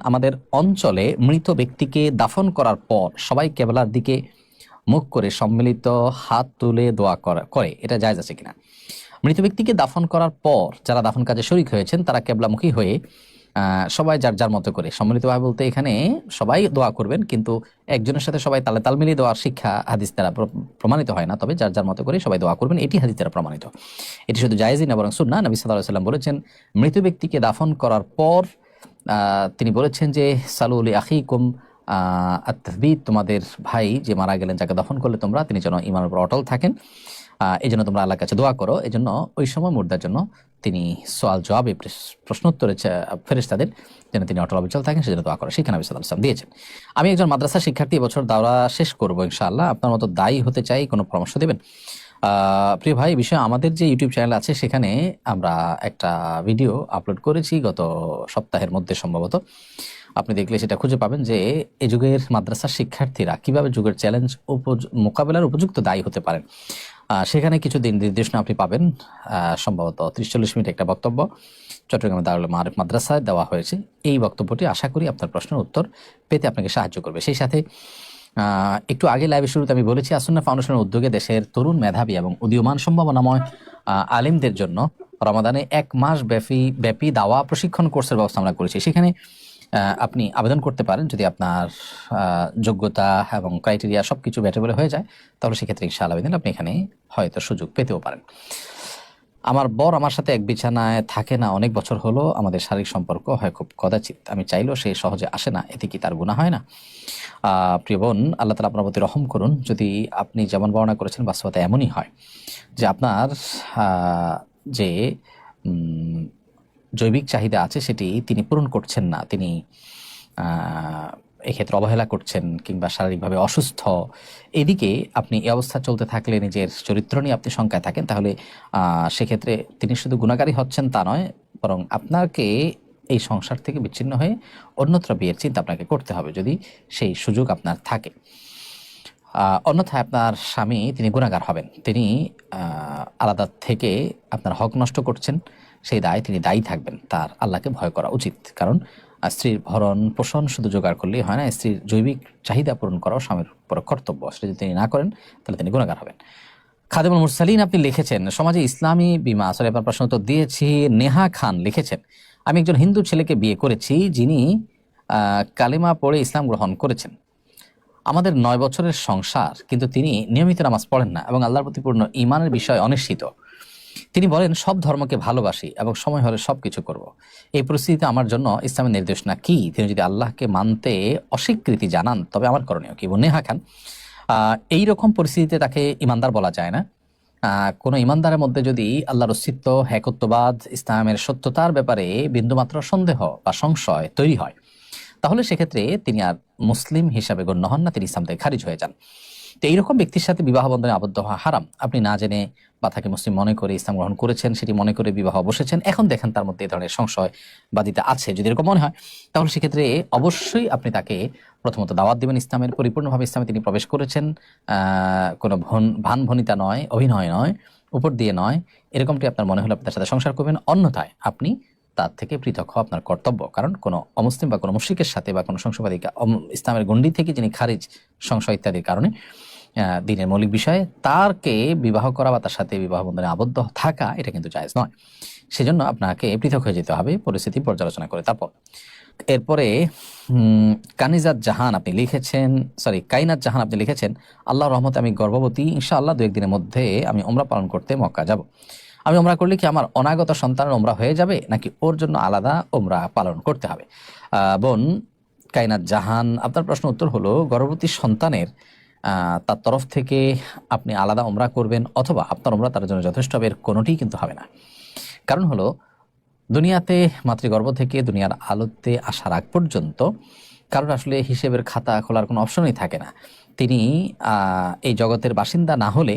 আমাদের অঞ্চলে মৃত ব্যক্তিকে দাফন করার পর সবাই কেবলার দিকে মুখ করে সম্মিলিত হাত তুলে দোয়া করে, এটা জায়েজ আছে কিনা? মৃত ব্যক্তিকে দাফন করার পর যারা দাফন কাজে শরীক হয়েছেন তারা কেবলামুখী হয়ে সবাই যার যার মতো করে সম্মিলিতভাবে, বলতে এখানে সবাই দোয়া করবেন, কিন্তু একজনের সাথে সবাই তালে তাল মিলিয়ে দেওয়ার শিক্ষা হাদিস দ্বারা প্রমাণিত হয় না, তবে যার যার মতো করে সবাই দোয়া করবেন, এটি হাদিস দ্বারা প্রমাণিত। এটি শুধু জায়েজই না, বরং সুন্নাহ। নবী সাল্লাল্লাহু আলাইহি ওয়াসাল্লাম বলেছেন, মৃত ব্যক্তিকে দাফন করার পর তিনি বলেছেন যে সালু লি আখিকুম আত-তাসবীত, তোমাদের ভাই যে মারা গেলেন, যাকে দফন করলে তোমরা, তিনি যেন ঈমানের উপর অটল থাকেন, এই জন্য তোমরা আল্লাহর কাছে দোয়া করো। এই জন্য ওই সময় মুর্দার জন্য তিনি সোয়াল জবাবে প্রশ্নোত্তরে ফেরেশতাদের যেন তিনি অটল অবিচল থাকেন, সেজন্য দোয়া করো, শিক্ষা নবী সাল্লাল্লাহু আলাইহি ওয়াসাল্লাম দিয়েছেন। আমি একজন মাদ্রাসা শিক্ষার্থী, এবছর দাওরা শেষ করবো ইনশাআল্লাহ, আপনার মতো দায়ী হতে চাই, কোনো পরামর্শ দেবেন? প্রিয় ভাই, বিষয় আমাদের যে ইউটিউব চ্যানেল আছে সেখানে আমরা একটা ভিডিও আপলোড করেছি গত সপ্তাহের মধ্যে সম্ভবত, আপনি দেখলে সেটা খুঁজে পাবেন যে এই যুগের মাদ্রাসার শিক্ষার্থীরা কিভাবে যুগের চ্যালেঞ্জ মোকাবেলার উপযুক্ত দায়ী হতে পারেন। সেখানে কিছু দিন নির্দেশনা আপনি পাবেন, সম্ভবত 30-40 মিনিট একটা বক্তব্য চট্টগ্রামের দারুল মাআরিফ মাদ্রাসায় দেওয়া হয়েছে। এই বক্তব্যটি আশা করি আপনার প্রশ্নের উত্তর পেতে আপনাকে সাহায্য করবে। সেই সাথে একটু আগে লাইভের শুরুতে আমি বলেছি, আসুন্নাহ ফাউন্ডেশনের উদ্যোগে দেশের তরুণ মেধাবী এবং উদীয়মান সম্ভাবনাময় আলিমদের জন্য রমাদানে 1 মাস ব্যাপী দাওয়া প্রশিক্ষণ কোর্সের ব্যবস্থা আমরা করেছি। সেখানে আপনি আবেদন করতে পারেন, যদি আপনার যোগ্যতা এবং ক্রাইটেরিয়া সব কিছু ব্যাটেবল হয়ে যায়, তাহলে সেক্ষেত্রে ইনশাআল্লাহ আপনি এখানে হয়তো সুযোগ পেতেও পারেন। আমার বর আমার সাথে এক বিছানায় থাকে না অনেক বছর হলো, আমাদের শারীরিক সম্পর্ক হয় খুব কদাচিৎ, আমি চাইলেও সে সহজে আসে না, এতে কি তার গুনাহ হয় না? প্রিয় বোন, আল্লাহ তাআলা আপনার প্রতি রহম করুন। যদি আপনি যেমন বর্ণনা করেছেন বাস্তবতা এমনই হয় যে আপনার যে জৈবিক চাহিদা আছে সেটি তিনি পূরণ করছেন না, তিনি এক্ষেত্রে অবহেলা করছেন কিংবা শারীরিকভাবে অসুস্থ, এদিকে আপনি এই অবস্থা চলতে থাকলে নিজের চরিত্র নিয়ে আপনি শঙ্কায় থাকেন, তাহলে সেক্ষেত্রে তিনি শুধু গুনাহগারী হচ্ছেন তা নয়, বরং আপনাকে এই সংসার থেকে বিচ্ছিন্ন হয়ে অন্যত্র বিয়ের চিন্তা আপনাকে করতে হবে, যদি সেই সুযোগ আপনার থাকে। অন্যথায় আপনার স্বামী তিনি গুনাহগার হবেন, তিনি আলাদা থেকে আপনার হক নষ্ট করছেন, সেই দায় তিনি দায়ী থাকবেন। তার আল্লাহকে ভয় করা উচিত, কারণ স্ত্রীর ভরণ পোষণ শুধু জোগাড় করলেই হয় না, স্ত্রীর জৈবিক চাহিদা পূরণ করাও স্বামীর উপর কর্তব্য, সেটা যদি তিনি না করেন তাহলে তিনি গুনাহগার হবেন। খাদেমুল মুরসালিন আপনি লিখেছেন, সমাজে ইসলামী বিমা, আসলে আপনার প্রশ্ন তো দিয়েছি। নেহা খান লিখেছেন, আমি একজন হিন্দু ছেলেকে বিয়ে করেছি, যিনি কালিমা পড়ে ইসলাম গ্রহণ করেছেন। আমাদের 9 বছরের সংসার, কিন্তু তিনি নিয়মিত নামাজ পড়েন না এবং আল্লাহর প্রতি পূর্ণ ঈমানের বিষয়ে অনিশ্চিত। তিনি বলেন সব ধর্মকে ভালোবাসি এবং সময় হলে সব কিছু করব। এই পরিস্থিতিতে আমার জন্য ইসলামের নির্দেশনা কি? তিনি যদি আল্লাহকে মানতে অস্বীকৃতি জানান তবে আমার করণীয় কি? নেহা খান, এইরকম পরিস্থিতিতে তাকে ইমানদার বলা যায় না। কোনো ইমানদারের মধ্যে যদি আল্লাহর অস্তিত্ব, একত্ববাদ, ইসলামের সত্যতার ব্যাপারে বিন্দুমাত্র সন্দেহ বা সংশয় তৈরি হয়, তাহলে সেক্ষেত্রে তিনি আর মুসলিম হিসাবে গণ্য হন না, তিনি ইসলাম থেকে খারিজ হয়ে যান। তো এইরকম ব্যক্তির সাথে বিবাহ বন্ধনে আবদ্ধ হওয়া হারাম। আপনি না জেনে বা তাকে মুসলিম মনে করে ইসলাম গ্রহণ করেছেন, সেটি মনে করে বিবাহ বসেছেন, এখন দেখেন তার মধ্যে এই ধরনের সংশয় বাদিতা আছে, যদি এরকম মনে হয় তাহলে সেক্ষেত্রে অবশ্যই আপনি তাকে প্রথমত দাওয়াত দিবেন ইসলামের, পরিপূর্ণভাবে ইসলামে তিনি প্রবেশ করেছেন, কোনো ভানভনিতা নয়, অভিনয় নয়, উপর দিয়ে নয়, এরকমটি আপনার মনে হলে আপনি তার সাথে সংসার করবেন। অন্যথায় আপনি তার থেকে পৃথক হওয়া আপনার কর্তব্য, কারণ কোনো অমুসলিম বা কোনো মুশরিকের সাথে বা কোনো সংশয়বাদী ইসলামের গণ্ডি থেকে যিনি খারিজ, সংশয় ইত্যাদির কারণে দিনের মৌলিক বিষয়ে তারকে বিবাহ করা বা তার সাথে বিবাহ বন্ধনে আবদ্ধ থাকা, এটা কিন্তু জায়েজ নয়। সেজন্য আপনাকে পৃথক হয়ে যেতে হবে পরিস্থিতি পর্যালোচনা করে। তারপর এরপরে কাইনাত জাহান আপনি লিখেছেন, আল্লাহর রহমতে আমি গর্ভবতী, ইনশাআল্লাহ 2-1 দিনের মধ্যে আমি উমরা পালন করতে মক্কা যাব। আমি উমরা করলে কি আমার অনাগত সন্তানের উমরা হয়ে যাবে, নাকি ওর জন্য আলাদা উমরা পালন করতে হবে? বোন কাইনাত জাহান, আপনার প্রশ্ন উত্তর হলো, গর্ভবতী সন্তানের তার তরফ থেকে আপনি আলাদা উমরা করবেন অথবা আপনার উমরা তার জন্য যথেষ্ট হবে, এর কোনোটিই কিন্তু হবে না। কারণ হলো, দুনিয়াতে মাতৃগর্ভ থেকে দুনিয়ার আলোতে আসার আগ পর্যন্ত কারণ আসলে হিসেবের খাতা খোলার কোনো অপশনই থাকে না। তিনি এই জগতের বাসিন্দা না হলে,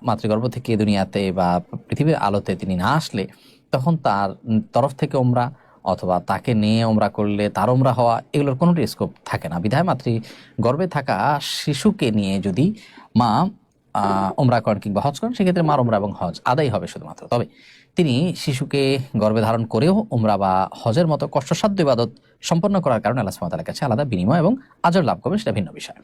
মাতৃগর্ভ থেকে দুনিয়াতে বা পৃথিবীর আলোতে তিনি না আসলে, তখন তার তরফ থেকে উমরা অথবা তাকে নিয়ে উমরা করলে তার উমরা হওয়া, এগুলোর কোনোটি স্কোপ থাকে না। বিধায় মাতৃগর্ভে থাকা শিশুকে নিয়ে যদি মা উমরা করেন কিংবা হজ করেন, সেক্ষেত্রে মার উমরা এবং হজ আদায় হবে শুধুমাত্র। তবে তিনি শিশুকে গর্ভে ধারণ করেও উমরা বা হজের মতো কষ্টসাধ্য ইবাদত সম্পন্ন করার কারণে আল্লাহ সুবহানাহু ওয়া তাআলার কাছে আলাদা বিনিময় এবং আজর লাভ করবেন, সেটা ভিন্ন বিষয়।